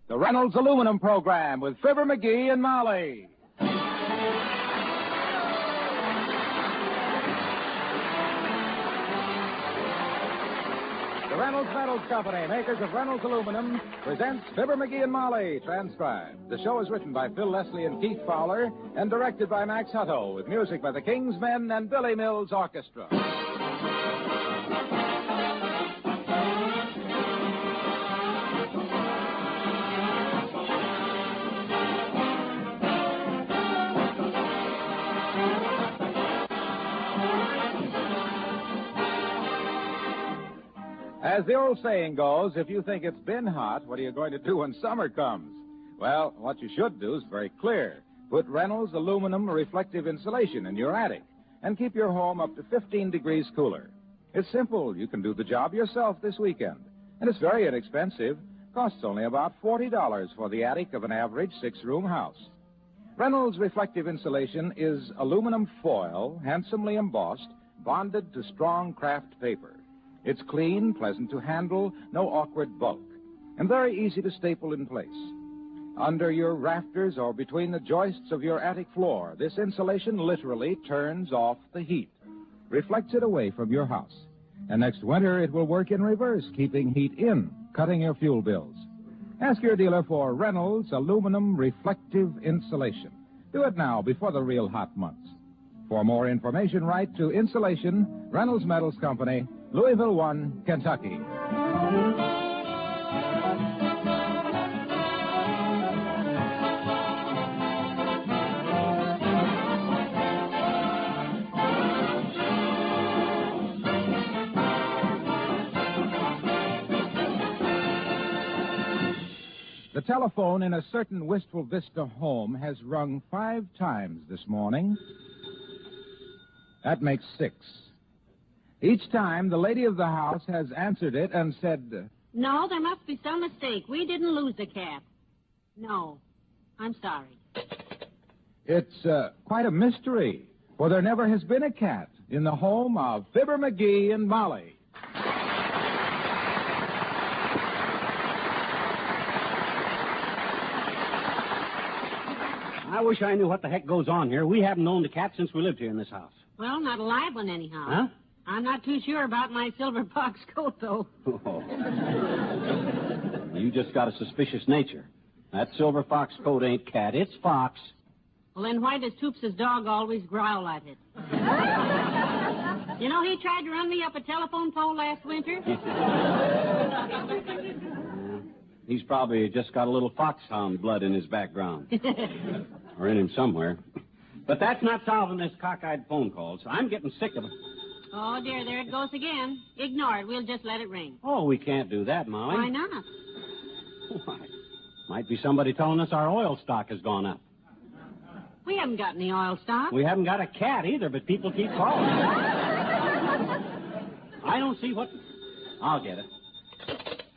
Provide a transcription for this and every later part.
the Reynolds Aluminum Program with Fibber McGee and Molly. The Reynolds Metals Company, makers of Reynolds Aluminum, presents Fibber McGee and Molly, transcribed. The show is written by Phil Leslie and Keith Fowler and directed by Max Hutto, with music by the King's Men and Billy Mills Orchestra. As the old saying goes, if you think it's been hot, what are you going to do when summer comes? Well, what you should do is very clear. Put Reynolds aluminum reflective insulation in your attic and keep your home up to 15 degrees cooler. It's simple. You can do the job yourself this weekend. And it's very inexpensive. Costs only about $40 for the attic of an average 6-room house. Reynolds reflective insulation is aluminum foil, handsomely embossed, bonded to strong craft paper. It's clean, pleasant to handle, no awkward bulk, and very easy to staple in place. Under your rafters or between the joists of your attic floor, this insulation literally turns off the heat, reflects it away from your house. And next winter, it will work in reverse, keeping heat in, cutting your fuel bills. Ask your dealer for Reynolds Aluminum Reflective Insulation. Do it now before the real hot months. For more information, write to Insulation, Reynolds Metals Company, Louisville 1, Kentucky. The telephone in a certain Wistful Vista home has rung 5 times this morning. That makes 6. Each time, the lady of the house has answered it and said, "No, there must be some mistake. We didn't lose the cat." "No, I'm sorry." It's quite a mystery, for there never has been a cat in the home of Fibber McGee and Molly. I wish I knew what the heck goes on here. We haven't owned a cat since we lived here in this house. Well, not a live one anyhow. Huh? I'm not too sure about my silver fox coat, though. Oh. You just got a suspicious nature. That silver fox coat ain't cat, it's fox. Well, then why does Toops' dog always growl at it? You know, he tried to run me up a telephone pole last winter. He's probably just got a little foxhound blood in his background. Or in him somewhere. But that's not solving this cockeyed phone call, so I'm getting sick of it. Oh, dear, there it goes again. Ignore it. We'll just let it ring. Oh, we can't do that, Molly. Why not? Why? Might be somebody telling us our oil stock has gone up. We haven't got any oil stock. We haven't got a cat either, but people keep calling. I don't see what... I'll get it.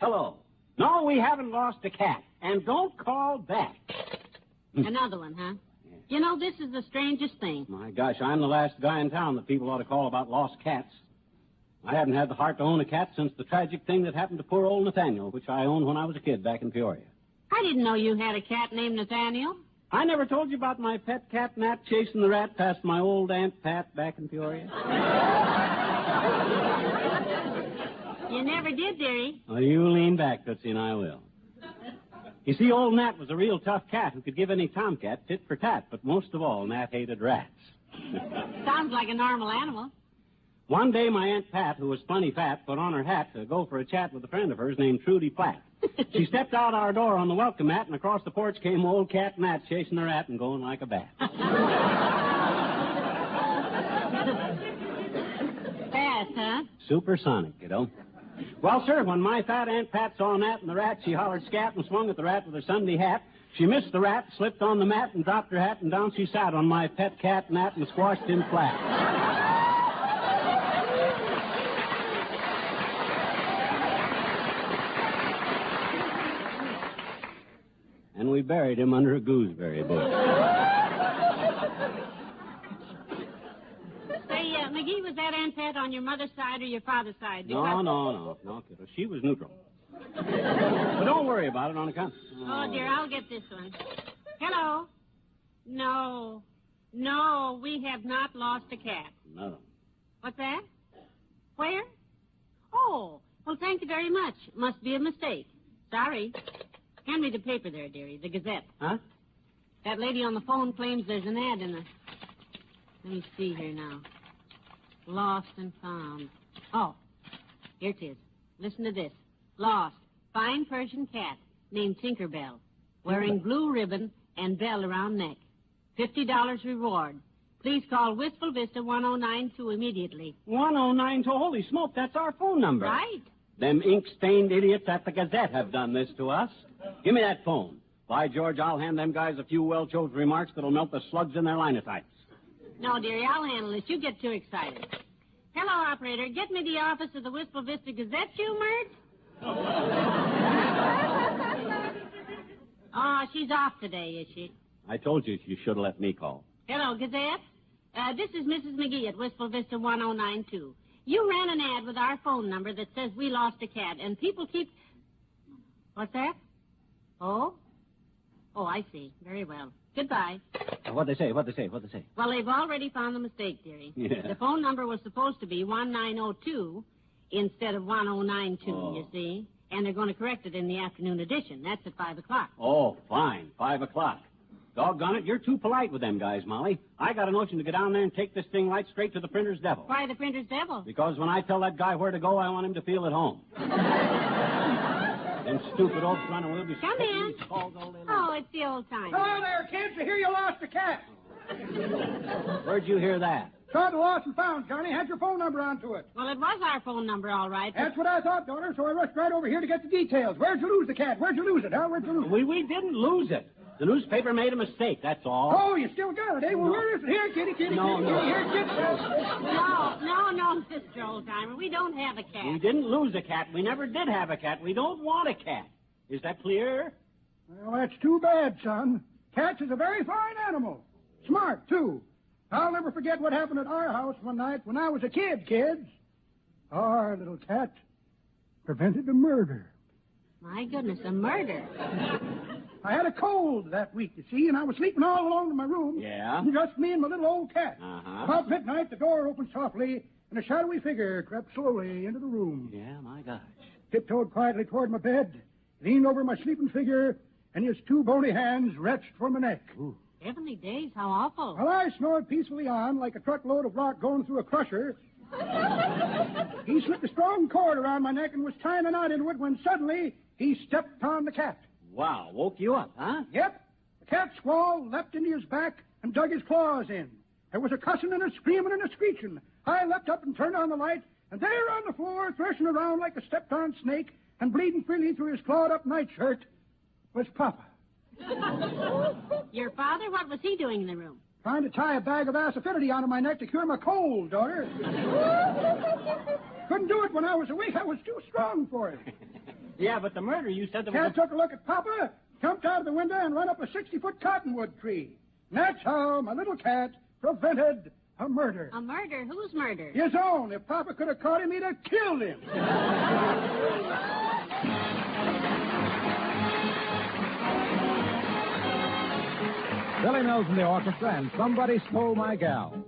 Hello. No, we haven't lost a cat. And don't call back. Another one, huh? You know, this is the strangest thing. My gosh, I'm the last guy in town that people ought to call about lost cats. I haven't had the heart to own a cat since the tragic thing that happened to poor old Nathaniel, which I owned when I was a kid back in Peoria. I didn't know you had a cat named Nathaniel. I never told you about my pet cat, Nat, chasing the rat past my old Aunt Pat back in Peoria. You never did, dearie. Well, you lean back, Tootsie, and I will. You see, old Nat was a real tough cat who could give any tomcat tit for tat, but most of all, Nat hated rats. Sounds like a normal animal. One day, my Aunt Pat, who was plenty fat, put on her hat to go for a chat with a friend of hers named Trudy Platt. She stepped out our door on the welcome mat, and across the porch came old cat Nat chasing the rat and going like a bat. Fast, huh? Supersonic, kiddo. Well, sir, when my fat Aunt Pat saw Nat and the rat, she hollered scat and swung at the rat with her Sunday hat. She missed the rat, slipped on the mat, and dropped her hat, and down she sat on my pet cat Nat and squashed him flat. And we buried him under a gooseberry bush. Say, McGee, was that Aunt Pat on your mother's side or your father's side? No, kiddo. She was neutral. But don't worry about it on account. Oh, dear, I'll get this one. Hello? No. No, we have not lost a cat. No. What's that? Where? Oh, well, thank you very much. Must be a mistake. Sorry. Hand me the paper there, dearie, the Gazette. Huh? That lady on the phone claims there's an ad in the... Let me see here now. Lost and found. Oh, here it is. Listen to this. Lost. Fine Persian cat named Tinkerbell. Wearing blue ribbon and bell around neck. $50 reward. Please call Wistful Vista 1092 immediately. 1092? Holy smoke, that's our phone number. Right. Them ink-stained idiots at the Gazette have done this to us. Give me that phone. By George, I'll hand them guys a few well-chosen remarks that'll melt the slugs in their linotypes. No, dearie, I'll handle this. You get too excited. Hello, operator. Get me the office of the Wistful Vista Gazette, you Mert? Oh, she's off today, is she? I told you should have let me call. Hello, Gazette. This is Mrs. McGee at Wistful Vista 1092. You ran an ad with our phone number that says we lost a cat, and people keep... What's that? Oh? Oh, I see. Very well. Goodbye. What'd they say? Well, they've already found the mistake, dearie. Yeah. The phone number was supposed to be 1902 instead of 1092, you see. And they're going to correct it in the afternoon edition. That's at 5 o'clock. Oh, fine. 5 o'clock. Doggone it, you're too polite with them guys, Molly. I got a notion to go down there and take this thing right straight to the printer's devil. Why the printer's devil? Because when I tell that guy where to go, I want him to feel at home. Them stupid old runner will be... Come in. Oh, it's the old time. Hello there, kids. I hear you lost a cat. Where'd you hear that? Saw the lost and found, Johnny. Had your phone number onto it. Well, it was our phone number, all right. That's what I thought, daughter, so I rushed right over here to get the details. Where'd you lose the cat? Where'd you lose it, huh? Where'd you lose it? We didn't lose it. The newspaper made a mistake, that's all. Oh, you still got it, eh? Well, where is it? Here, kitty. No. Here, kitty. No, Mr. Oldtimer. We don't have a cat. We didn't lose a cat. We never did have a cat. We don't want a cat. Is that clear? Well, that's too bad, son. Cats is a very fine animal. Smart, too. I'll never forget what happened at our house one night when I was a kid, kids. Our little cat prevented a murder. My goodness, a murder. I had a cold that week, you see, and I was sleeping all alone in my room. Yeah? Just me and my little old cat. Uh-huh. About midnight, the door opened softly, and a shadowy figure crept slowly into the room. Yeah, my gosh. Tiptoed quietly toward my bed, leaned over my sleeping figure, and his two bony hands reached for my neck. Ooh. Heavenly days, how awful. While I snored peacefully on like a truckload of rock going through a crusher, he slipped a strong cord around my neck and was tying a knot into it when suddenly he stepped on the cat. Wow, woke you up, huh? Yep. The cat squalled, leapt into his back, and dug his claws in. There was a cussing and a screaming and a screeching. I leapt up and turned on the light, and there on the floor, threshing around like a stepped-on snake and bleeding freely through his clawed-up nightshirt, was Papa. Your father? What was he doing in the room? Trying to tie a bag of acidity onto my neck to cure my cold, daughter. Couldn't do it when I was awake. I was too strong for it. Yeah, but the murder, you said there was Cat took a look at Papa, jumped out of the window, and run up a 60-foot cottonwood tree. And that's how my little cat prevented a murder. A murder? Whose murder? His own. If Papa could have caught him, he'd have killed him. Billy Mills and the orchestra, and Somebody Stole My Gal.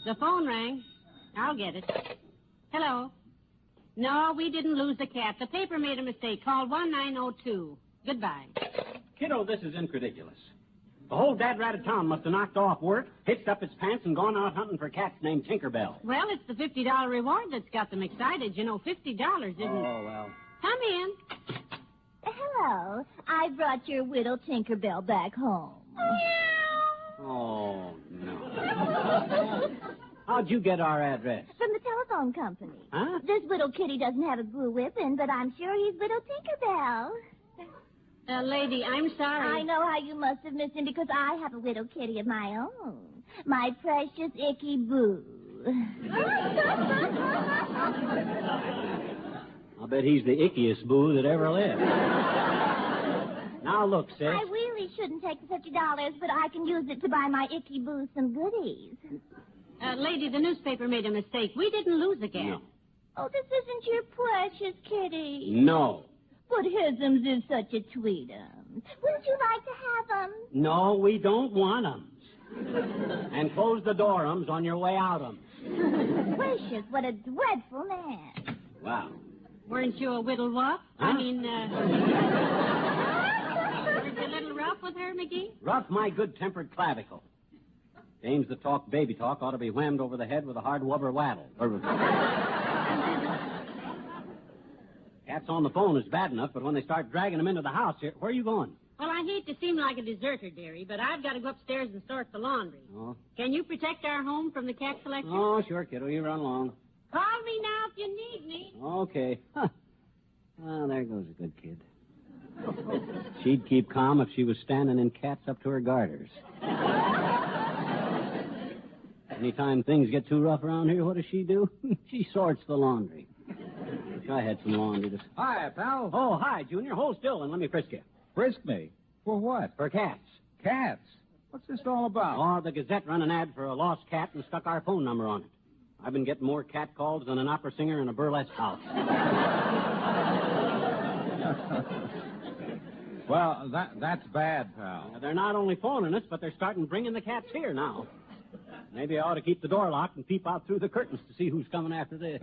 The phone rang. I'll get it. Hello. No, we didn't lose the cat. The paper made a mistake. Call 1902. Goodbye. Kiddo, this is incrediculous. The whole dad rat of town must have knocked off work, hitched up its pants, and gone out hunting for cats named Tinkerbell. Well, it's the $50 reward that's got them excited. You know, $50 isn't... Oh, well. Come in. Hello. I brought your widow Tinkerbell back home. Oh, no. How'd you get our address? From the telephone company. Huh? This little kitty doesn't have a blue whipping, but I'm sure he's little Tinkerbell. Lady, I'm sorry. I know how you must have missed him because I have a little kitty of my own. My precious Icky Boo. I'll bet he's the ickiest boo that ever lived. Now, look, sis. I really shouldn't take the $50, but I can use it to buy my Icky Boo some goodies. Lady, the newspaper made a mistake. We didn't lose the cat. No. Oh, this isn't your precious kitty. No. But his'ums is such a tweetums. Wouldn't you like to have 'em? No, we don't want 'em. And close the door-ums on your way out-ums. Gracious, what a dreadful man. Wow. Weren't you a whittle what? Huh? I mean, weren't you a little rough with her, McGee? Rough my good-tempered clavicle. Dames that talk baby talk ought to be whammed over the head with a hard wubber waddle. Cats on the phone is bad enough, but when they start dragging them into the house, where are you going? Well, I hate to seem like a deserter, dearie, but I've got to go upstairs and sort the laundry. Oh. Can you protect our home from the cat collector? Oh, sure, kiddo. You run along. Call me now if you need me. Okay. Huh. Well, there goes a good kid. She'd keep calm if she was standing in cats up to her garters. Anytime things get too rough around here, what does she do? She sorts the laundry. I had some laundry to... Hi, pal. Oh, hi, Junior. Hold still and let me frisk you. Frisk me. For what? For cats. Cats. What's this all about? Oh, the Gazette run an ad for a lost cat and stuck our phone number on it. I've been getting more cat calls than an opera singer in a burlesque house. Well, that's bad, pal. Now, they're not only phoning us, but they're starting bringing the cats here now. Maybe I ought to keep the door locked and peep out through the curtains to see who's coming after this.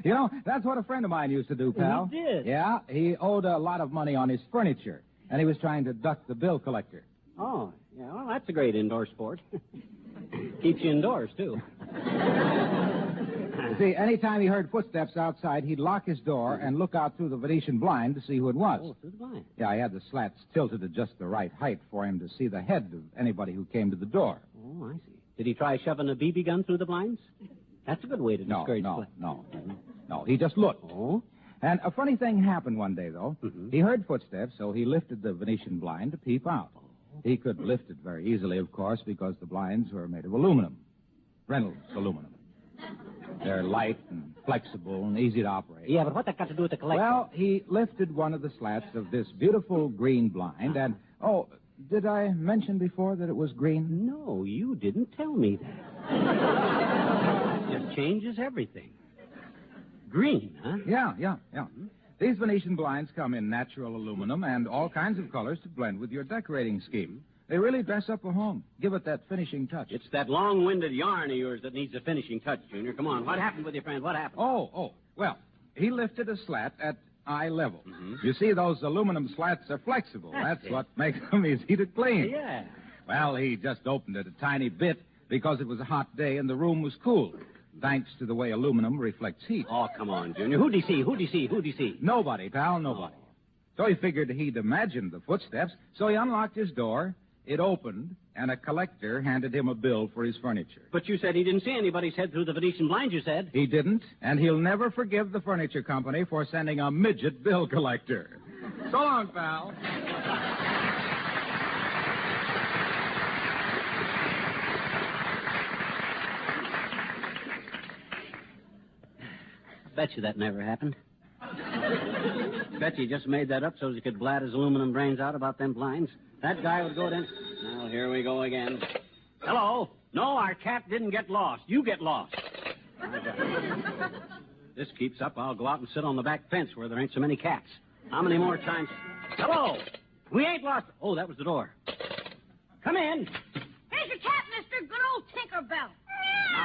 You know, that's what a friend of mine used to do, pal. He did? Yeah, he owed a lot of money on his furniture, and he was trying to duck the bill collector. Oh, yeah, well, that's a great indoor sport. Keeps you indoors, too. See, anytime he heard footsteps outside, he'd lock his door and look out through the Venetian blind to see who it was. Oh, through the blind. Yeah, he had the slats tilted at just the right height for him to see the head of anybody who came to the door. Oh, I see. Did he try shoving a BB gun through the blinds? That's a good way to discourage No, he just looked. Oh? And a funny thing happened one day, though. Mm-hmm. He heard footsteps, so he lifted the Venetian blind to peep out. He could lift it very easily, of course, because the blinds were made of aluminum. Reynolds aluminum. They're light and flexible and easy to operate. Yeah, but what that got to do with the collector? Well, he lifted one of the slats of this beautiful green blind, and, did I mention before that it was green? No, you didn't tell me that. It changes everything. Green, huh? Yeah. These Venetian blinds come in natural aluminum and all kinds of colors to blend with your decorating scheme. They really dress up a home. Give it that finishing touch. It's that long-winded yarn of yours that needs a finishing touch, Junior. Come on, what happened with your friend? What happened? Well, he lifted a slat at eye level. Mm-hmm. You see, those aluminum slats are flexible. That's what makes them easy to clean. Yeah. Well, he just opened it a tiny bit because it was a hot day and the room was cool, thanks to the way aluminum reflects heat. Oh, come on, Junior. Who'd he see? Nobody, pal, nobody. So he figured he'd imagined the footsteps, so he unlocked his door, it opened, and a collector handed him a bill for his furniture. But you said he didn't see anybody's head through the Venetian blind, you said. He didn't, and he'll never forgive the furniture company for sending a midget bill collector. So long, pal. Bet you that never happened. Bet you just made that up so he could blat his aluminum brains out about them blinds. That guy would go in. Now, here we go again. Hello? No, our cat didn't get lost. You get lost. This keeps up, I'll go out and sit on the back fence where there ain't so many cats. How many more times? Hello? We ain't lost. Oh, that was the door. Come in. Here's your cat, mister. Good old Tinkerbell.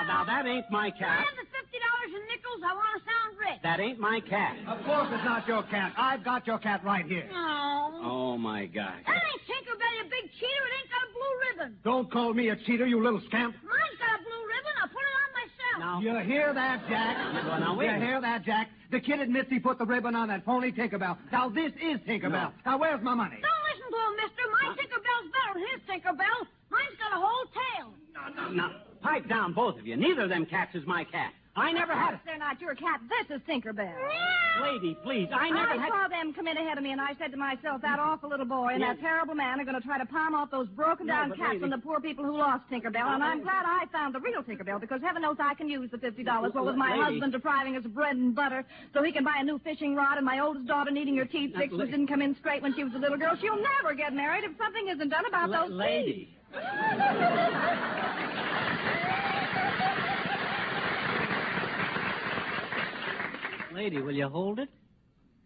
Now, that ain't my cat. And the $50 in nickels, I want to sound rich. That ain't my cat. Of course it's not your cat. I've got your cat right here. No. Oh, my gosh. That ain't Tinkerbell, you big cheater. It ain't got a blue ribbon. Don't call me a cheater, you little scamp. Mine's got a blue ribbon. I put it on myself. Now, You hear that, Jack? Well, now, wait a You minute. hear that, Jack? The kid admits he put the ribbon on that phony Tinkerbell. Now, this is Tinkerbell. No. Now, where's my money? Don't listen to him, mister. My Tinkerbell's better than his Tinkerbell. Mine's got a whole tail. Now, pipe down, both of you. Neither of them cats is my cat. I never had it. They're not your cat. This is Tinkerbell. Lady, please, I never I had... saw them come in ahead of me, and I said to myself, that awful little boy and that terrible man are going to try to palm off those broken-down but cats lady- from the poor people who lost Tinkerbell, and I'm glad I found the real Tinkerbell, because heaven knows I can use the $50, what with my Lady- husband depriving us of bread and butter so he can buy a new fishing rod, and my oldest daughter needing her teeth fixed, which didn't come in straight when she was a little girl. She'll never get married if something isn't done about those teeth. Lady. Lady, will you hold it?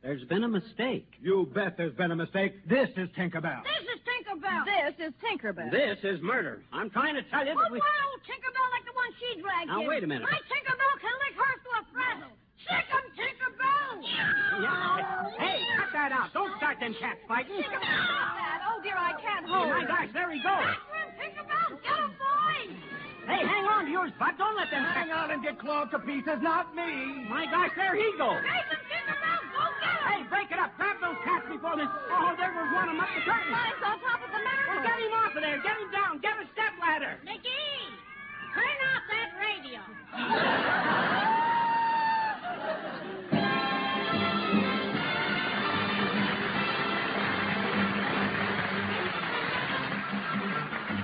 There's been a mistake. You bet there's been a mistake. This is Tinkerbell. This is Tinkerbell. This is Tinkerbell. This is murder. I'm trying to tell you that What we... about old Tinkerbell like the one she dragged Now, in? wait a minute. My Tinkerbell can lick hers to a frazzle. Sick 'em, Tinkerbell. Yeah. Hey, cut that out. Don't start them cats fighting. Stop that. Oh, dear, I can't Oh, hold my it. gosh, there he goes. After him, Tinkerbell. Get him, boys. Hey, hang on to yours, Bud. Don't let them Hang on and get clawed to pieces, not me. My gosh, there he goes. Jason, Tinkerbell, go get him. Hey, break it up. Grab those cats before this... Oh, there goes one of them up the curtain. Mine's on top of the Well, mantel. get him off of there. Get him down. Get a step ladder. McGee, turn off that radio.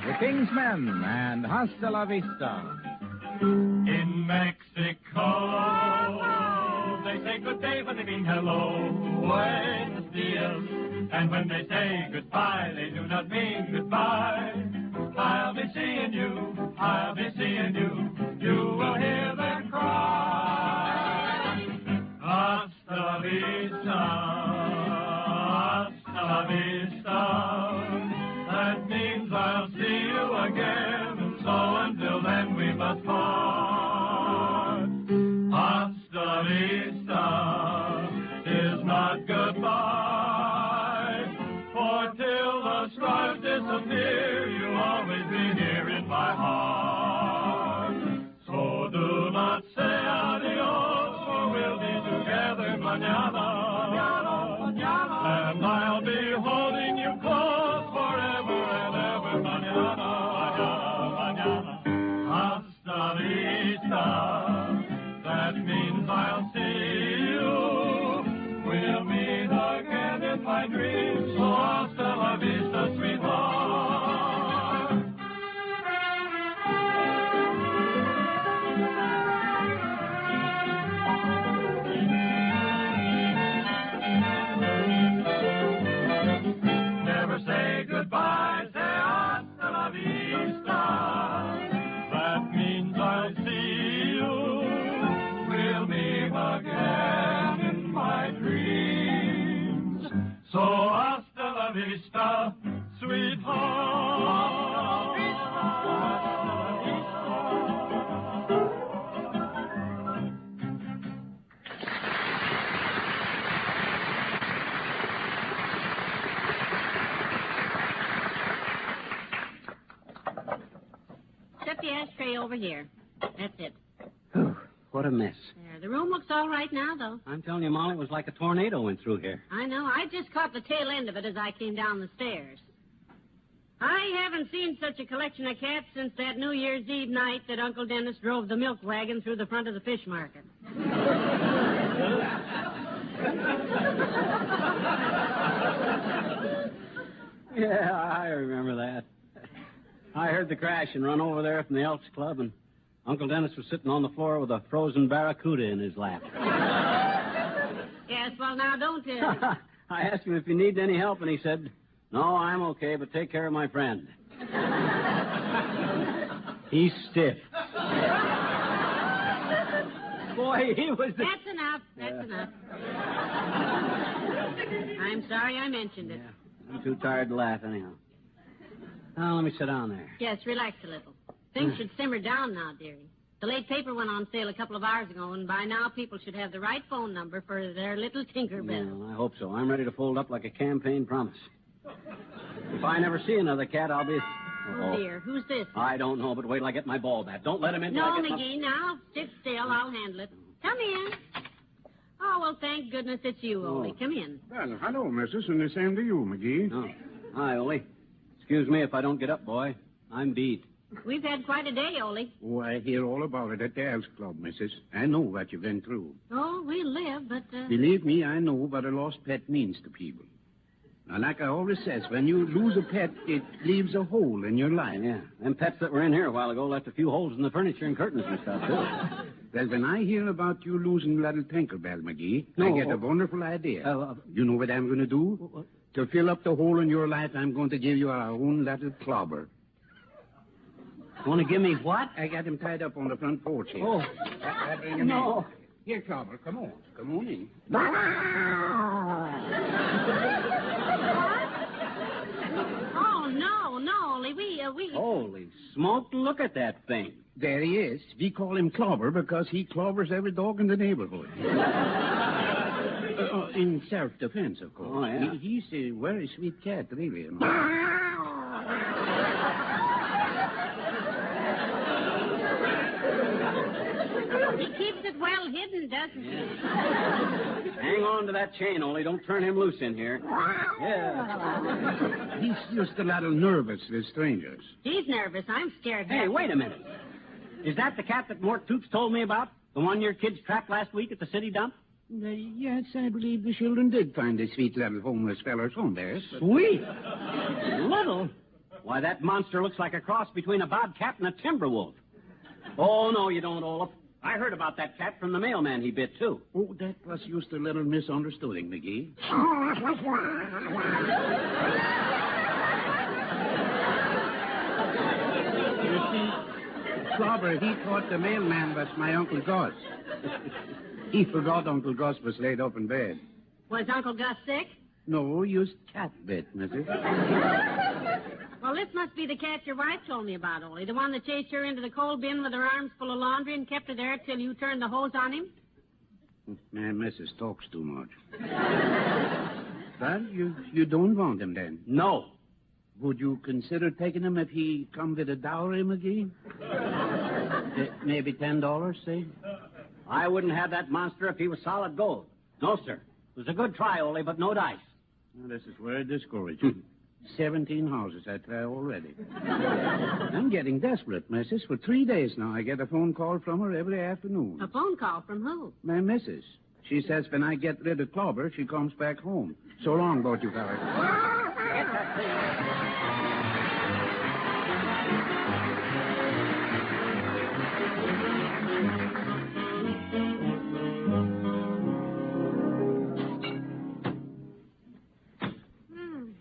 The King's Men and Hasta la Vista. In Mexico, they say good day when they mean hello. Buenos dias. And when they say goodbye, they do not mean goodbye. I'll be seeing you, I'll be seeing you. You will hear them cry. Hasta la vista, hasta la vista. That means I'll see you again, and so until then we must part. Hasta la vista is not goodbye, for till the stars disappear, you'll always be here in my heart. So do not say adios, for we'll be together mañana. And I'll be holding you close forever and ever, mañana, mañana, mañana. Hasta la vista, that means I'll see you. We'll meet again in my dreams, so hasta la vista, sweetheart. Never say goodbye, say hasta la vista. That means I'll see you. We'll meet again in my dreams. So hasta la vista, sweetheart. Set the ashtray over here. That's it. Whew, what a mess. There. The room looks all right now, though. I'm telling you, Molly, it was like a tornado went through here. I know. I just caught the tail end of it as I came down the stairs. I haven't seen such a collection of cats since that New Year's Eve night that Uncle Dennis drove the milk wagon through the front of the fish market. Yeah, I remember that. I heard the crash and run over there from the Elks Club, and Uncle Dennis was sitting on the floor with a frozen barracuda in his lap. Yes, well, now, don't... I asked him if he needed any help, and he said, "No, I'm okay, but take care of my friend." He's stiff. Boy, he was... That's enough. That's enough. I'm sorry I mentioned it. Yeah, I'm too tired to laugh anyhow. Now, let me sit down there. Yes, relax a little. Things should simmer down now, dearie. The late paper went on sale a couple of hours ago, and by now people should have the right phone number for their little Tinkerbell. Well, I hope so. I'm ready to fold up like a campaign promise. If I never see another cat, I'll be... Oh, dear. Who's this? I don't know, but wait till I get my ball back. Don't let him in. No, McGee, now. Sit still. I'll handle it. Come in. Oh, well, thank goodness it's you, Ole. Come in. Well, hello, missus, and the same to you, McGee. Oh. Hi, Ole. Excuse me if I don't get up, boy. I'm beat. We've had quite a day, Ole. Oh, I hear all about it at the Elks Club, missus. I know what you've been through. Oh, we live, but... Believe me, I know what a lost pet means to people. Now, like I always says, when you lose a pet, it leaves a hole in your life. Yeah, them pets that were in here a while ago left a few holes in the furniture and curtains and stuff, too. Well, when I hear about you losing little Tinkerbell, McGee, I get a wonderful idea. You know what I'm going to do? To fill up the hole in your life, I'm going to give you our own little clobber. Want to give me what? I got him tied up on the front porch here. Oh. I bring him in. Here, Clobber, come on. Come on in. Oh, no, Ole. We... Holy smoke, look at that thing. There he is. We call him Clobber because he clobbers every dog in the neighborhood. In self-defense, of course. Oh, yeah. He's a very sweet cat, really. He keeps it well hidden, doesn't he? Hang on to that chain, Ole. Don't turn him loose in here. Yeah. He's just a little nervous with strangers. He's nervous. I'm scared. Hey, wait a minute. Is that the cat that Mort Toops told me about? The one your kids trapped last week at the city dump? Yes, I believe the children did find a sweet little homeless feller's home there. Sweet? Little? Why, that monster looks like a cross between a bobcat and a timber wolf. Oh, no, you don't, Olaf. I heard about that cat from the mailman he bit, too. Oh, that was just a little misunderstanding, McGee. You see, Clobber, he thought the mailman was my Uncle Gus. He forgot Uncle Gus was laid up in bed. Was Uncle Gus sick? No, just cat bit, missus. Well, this must be the cat your wife told me about, Ole. The one that chased her into the coal bin with her arms full of laundry and kept her there till you turned the hose on him? Man, missus talks too much. Well, you don't want him then? No. Would you consider taking him if he come with a dowry, McGee? Maybe $10, say? I wouldn't have that monster if he was solid gold. No, sir. It was a good try, Ole, but no dice. Well, this is very discouraging. 17 houses I try already. I'm getting desperate, missus. For 3 days now, I get a phone call from her every afternoon. A phone call from who? My missus. She says when I get rid of Clobber, she comes back home. So long, both you fellas. Get that thing.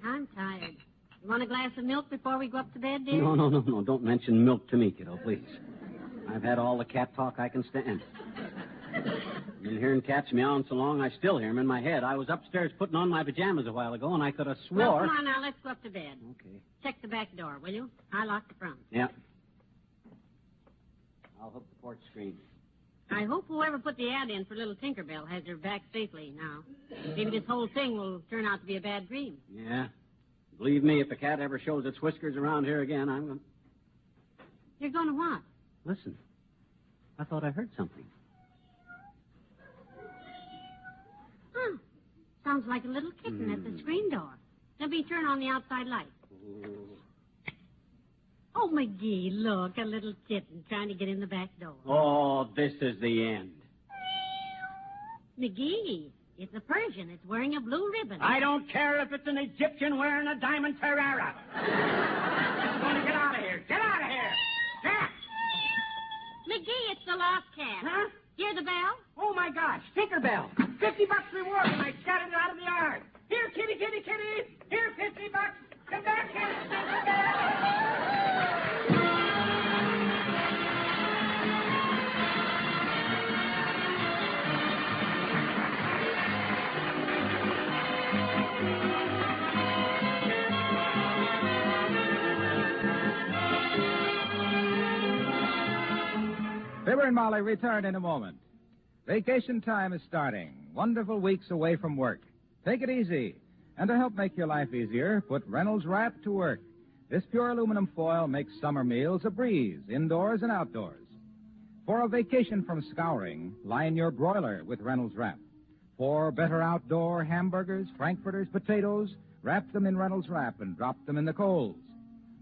I'm tired. You want a glass of milk before we go up to bed, dear? No. Don't mention milk to me, kiddo, please. I've had all the cat talk I can stand. Been hearing cats meowing so long, I still hear them in my head. I was upstairs putting on my pajamas a while ago, and I could have swore... Well, come on now, let's go up to bed. Okay. Check the back door, will you? I locked the front. Yeah. I'll hook the porch screen. I hope whoever put the ad in for little Tinkerbell has her back safely now. Maybe this whole thing will turn out to be a bad dream. Yeah. Believe me, if a cat ever shows its whiskers around here again, I'm going to... You're going to what? Listen. I thought I heard something. Huh. Sounds like a little kitten at the screen door. Let me turn on the outside light. Oh, McGee, look, a little kitten trying to get in the back door. Oh, this is the end. McGee, it's a Persian. It's wearing a blue ribbon. I don't care if it's an Egyptian wearing a diamond Ferrara. I'm going to get out of here. Get out of here. Cat! McGee, it's the lost cat. Huh? Hear the bell? Oh, my gosh. Tinkerbell. $50 reward, and I scattered it out of the yard. Here, kitty, kitty, kitty. Here, $50. Come back here, Tinkerbell. Fibber and Molly return in a moment. Vacation time is starting. Wonderful weeks away from work. Take it easy. And to help make your life easier, put Reynolds Wrap to work. This pure aluminum foil makes summer meals a breeze, indoors and outdoors. For a vacation from scouring, line your broiler with Reynolds Wrap. For better outdoor hamburgers, frankfurters, potatoes, wrap them in Reynolds Wrap and drop them in the coals.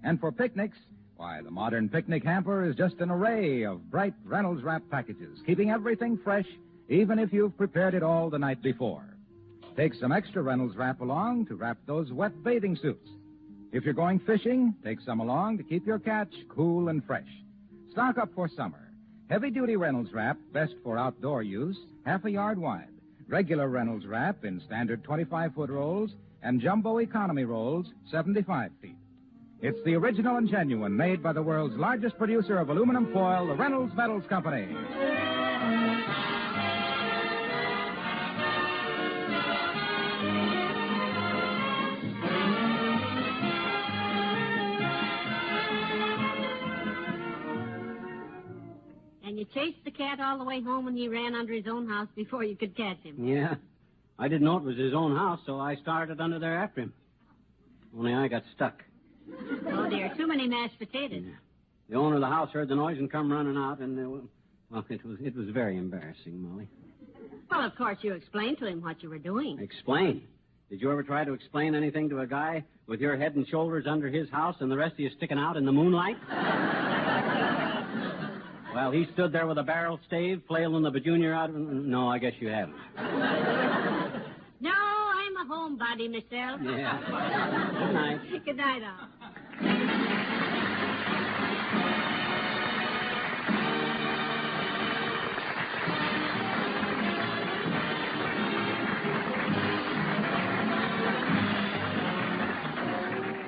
And for picnics, why, the modern picnic hamper is just an array of bright Reynolds Wrap packages, keeping everything fresh, even if you've prepared it all the night before. Take some extra Reynolds Wrap along to wrap those wet bathing suits. If you're going fishing, take some along to keep your catch cool and fresh. Stock up for summer. Heavy-duty Reynolds Wrap, best for outdoor use, half a yard wide. Regular Reynolds Wrap in standard 25-foot rolls and jumbo economy rolls, 75 feet. It's the original and genuine, made by the world's largest producer of aluminum foil, the Reynolds Metals Company. And you chased the cat all the way home and he ran under his own house before you could catch him. Yeah. I didn't know it was his own house, so I started under there after him. Only I got stuck. Oh, dear, too many mashed potatoes. Yeah. The owner of the house heard the noise and come running out, and, it was very embarrassing, Molly. Well, of course, you explained to him what you were doing. Explain? Did you ever try to explain anything to a guy with your head and shoulders under his house and the rest of you sticking out in the moonlight? Well, he stood there with a barrel stave, flailing the bajunior out of... No, I guess you haven't. No, I'm a homebody myself. Yeah. Good night. Good night, all.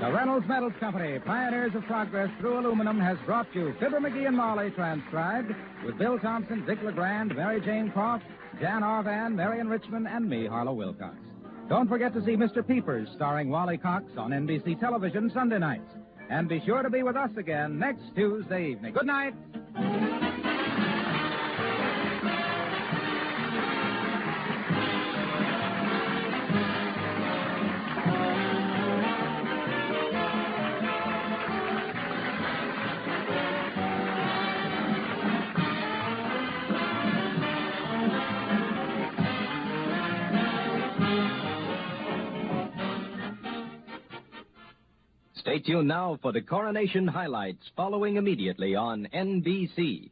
The Reynolds Metals Company, pioneers of progress through aluminum, has brought you Fibber McGee and Molly, transcribed, with Bill Thompson, Dick LeGrand, Mary Jane Croft, Jan Arvan, Marion Richmond, and me, Harlow Wilcox. Don't forget to see Mr. Peepers, starring Wally Cox, on NBC television Sunday nights. And be sure to be with us again next Tuesday evening. Good night. Stay tuned now for the coronation highlights following immediately on NBC.